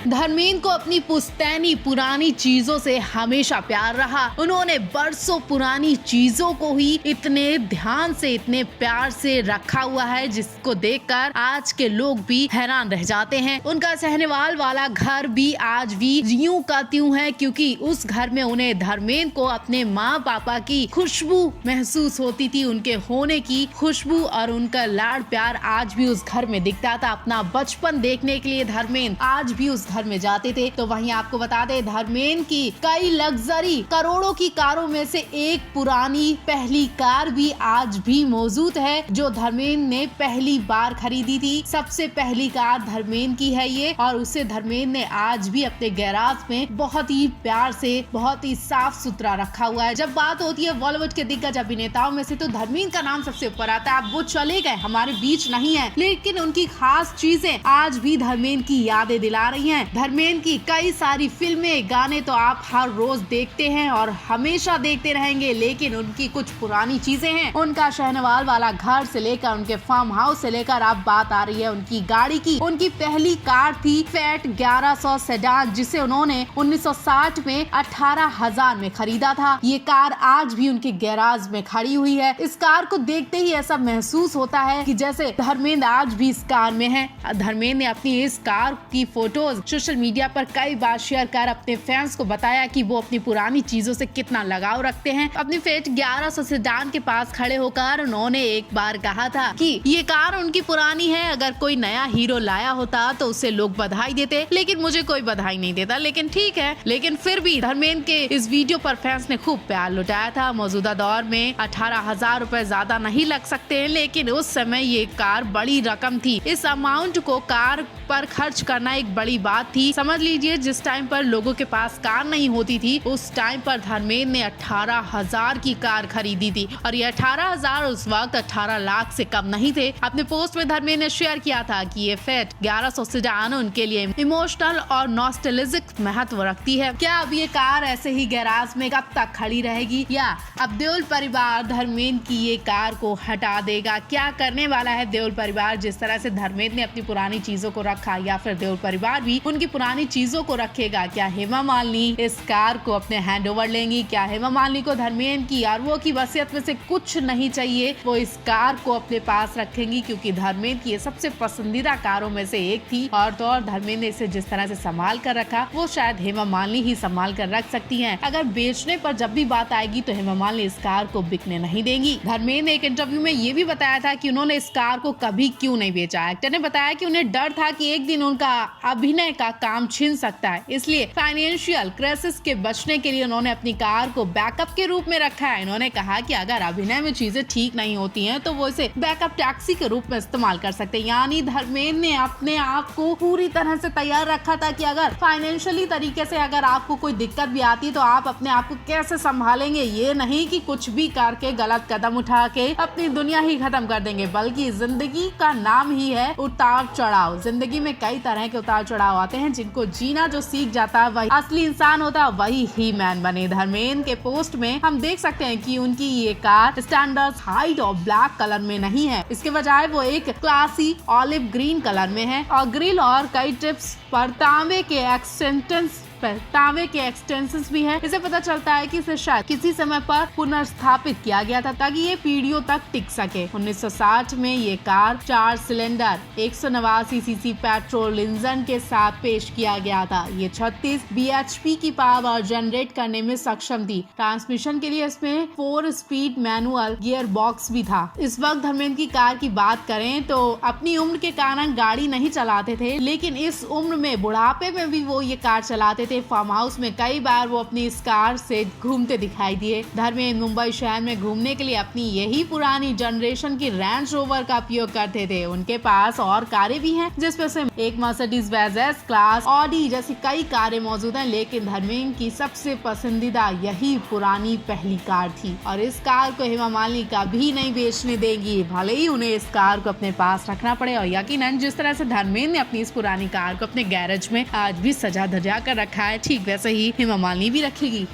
धर्मेंद्र को अपनी पुश्तैनी पुरानी चीजों से हमेशा प्यार रहा। उन्होंने बरसों पुरानी चीजों को ही इतने ध्यान से, इतने प्यार से रखा हुआ है, जिसको देखकर आज के लोग भी हैरान रह जाते हैं। उनका सहनेवाल वाला घर भी आज भी यूं का त्यों है, क्योंकि उस घर में उन्हें धर्मेंद्र को अपने माँ पापा की खुशबू महसूस होती थी, उनके होने की खुशबू, और उनका लाड़ प्यार आज भी उस घर में दिखता था। अपना बचपन देखने के लिए धर्मेंद्र आज भी उस घर में जाते थे। तो वहीं आपको बता दें, धर्मेंद्र की कई लग्जरी करोड़ों की कारों में से एक पुरानी पहली कार भी आज भी मौजूद है, जो धर्मेंद्र ने पहली बार खरीदी थी। सबसे पहली कार धर्मेंद्र की है ये, और उसे धर्मेंद्र ने आज भी अपने गैराज में बहुत ही प्यार से, बहुत ही साफ सुथरा रखा हुआ है। जब बात होती है बॉलीवुड के दिग्गज अभिनेताओं में से, तो धर्मेंद्र का नाम सबसे ऊपर आता है। अब वो चले गए, हमारे बीच नहीं है, लेकिन उनकी खास चीजें आज भी धर्मेंद्र की यादें दिला रही हैं। धर्मेंद्र की कई सारी फिल्में, गाने तो आप हर रोज देखते हैं और हमेशा देखते रहेंगे, लेकिन उनकी कुछ पुरानी चीजें हैं। उनका शहनवाल वाला घर से लेकर उनके फार्म हाउस से लेकर अब बात आ रही है उनकी गाड़ी की। उनकी पहली कार थी फैट 1100 सेडान, जिसे उन्होंने 1960 में 18,000 में खरीदा था। ये कार आज भी उनके गैराज में खड़ी हुई है। इस कार को देखते ही ऐसा महसूस होता है कि जैसे धर्मेंद्र आज भी इस कार में है। धर्मेंद्र ने अपनी इस कार की फोटोज सोशल मीडिया पर कई बार शेयर कर अपने फैंस को बताया कि वो अपनी पुरानी चीजों से कितना लगाव रखते हैं। अपनी फैट 1100 सेडान के पास खड़े होकर उन्होंने एक बार कहा था कि ये कार उनकी पुरानी है, अगर कोई नया हीरो लाया होता तो उसे लोग बधाई देते, लेकिन मुझे कोई बधाई नहीं देता। लेकिन ठीक है, लेकिन फिर भी धर्मेंद्र के इस वीडियो पर फैंस ने खूब प्यार लुटाया था। मौजूदा दौर में 18,000 रुपए ज्यादा नहीं लग सकते हैं, लेकिन उस समय ये कार बड़ी रकम थी। इस अमाउंट को कार पर खर्च करना एक बड़ी बात थी। समझ लीजिए, जिस टाइम पर लोगों के पास कार नहीं होती थी, उस टाइम पर धर्मेंद्र ने 18,000 की कार खरीदी थी, और ये 18,000 उस वक्त 18 लाख से कम नहीं थे। अपने पोस्ट में धर्मेंद्र ने शेयर किया था कि ये फैट 1100 सेडान उनके लिए इमोशनल और नॉस्टैल्जिक महत्व रखती है। क्या अब ये कार ऐसे ही गैराज में कब तक खड़ी रहेगी, या अब देओल परिवार धर्मेंद्र की ये कार को हटा देगा? क्या करने वाला है देओल परिवार? जिस तरह से धर्मेंद्र ने अपनी पुरानी चीजों को रखा, या फिर देओल परिवार भी उनकी पुरानी चीजों को रखेगा? क्या हेमा मालिनी इस कार को अपने हैंड ओवर लेंगी? क्या हेमा मालिनी को धर्मेंद्र की और वो की वसीयत में से कुछ नहीं चाहिए, वो इस कार को अपने पास रखेंगी? क्योंकि धर्मेंद्र की ये सबसे पसंदीदा कारों में से एक थी, और तो और धर्मेंद्र ने इसे जिस तरह से संभाल कर रखा, वो शायद हेमा मालिनी ही संभाल कर रख सकती हैं। अगर बेचने पर जब भी बात आएगी तो हेमा मालिनी इस कार को बिकने नहीं देंगी। धर्मेंद्र ने एक इंटरव्यू में ये भी बताया था कि उन्होंने इस कार को कभी क्यों नहीं बेचा। एक्टर ने बताया कि उन्हें डर था कि एक दिन उनका अभिनय का काम छिन सकता है, इसलिए फाइनेंशियल क्राइसिस के बचने के लिए उन्होंने अपनी कार को बैकअप के रूप में रखा है। इन्होंने कहा कि अगर अभिनय में चीजें ठीक नहीं होती हैं, तो वो इसे बैकअप टैक्सी के रूप में इस्तेमाल कर सकते हैं। यानी धर्मेंद्र ने अपने आप को पूरी तरह से तैयार रखा था कि अगर फाइनेंशियली तरीके से अगर आपको कोई दिक्कत भी आती है, तो आप अपने आप को कैसे संभालेंगे। ये नहीं कि कुछ भी करके गलत कदम उठा के अपनी दुनिया ही खत्म कर देंगे, बल्कि जिंदगी का नाम ही है उतार चढ़ाव। जिंदगी में कई तरह के उतार चढ़ाव आते हैं, जिनको जीना जो सीख जाता है वही असली इंसान होता है, वही ही मैन बने। धर्मेंद्र के पोस्ट में हम देख सकते हैं कि उनकी ये कार स्टैंडर्ड हाइट और ब्लैक कलर में नहीं है, इसके बजाय वो एक क्लासी ऑलिव ग्रीन कलर में है, और ग्रिल और कई टिप्स पर तांबे के एक्सटेंशंस भी है। इसे पता चलता है कि इसे शायद किसी समय पर पुनर्स्थापित किया गया था, ताकि ये पीढ़ियों तक टिक सके। 1960 में ये car 4 cylinder 189 CC petrol engine के साथ पेश किया गया था। ये 36 bhp की पावर जनरेट करने में सक्षम थी। ट्रांसमिशन के लिए इसमें 4 स्पीड मैनुअल गियर बॉक्स भी था। इस वक्त धर्मेंद्र की कार की बात करें तो अपनी उम्र के कारण गाड़ी नहीं चलाते थे, लेकिन इस उम्र में बुढ़ापे में भी वो ये कार चलाते थे। फार्म हाउस में कई बार वो अपनी इस कार से घूमते दिखाई दिए। धर्मेंद्र मुंबई शहर में घूमने के लिए अपनी यही पुरानी जनरेशन की रेंज रोवर का उपयोग करते थे। उनके पास और कारें भी हैं, जिसमें से एक Mercedes Benz S class, Audi जैसी कई कारें मौजूद हैं, लेकिन धर्मेंद्र की सबसे पसंदीदा यही पुरानी पहली कार थी, और इस कार को हेमा मालिनी कभी नहीं बेचने देगी, भले ही उन्हें इस कार को अपने पास रखना पड़े। और यकीनन जिस तरह से धर्मेंद्र ने अपनी इस पुरानी कार को अपने गैरेज में आज भी सजा धजा कर रखा है, ठीक वैसे ही हेमा मालिनी भी रखेगी।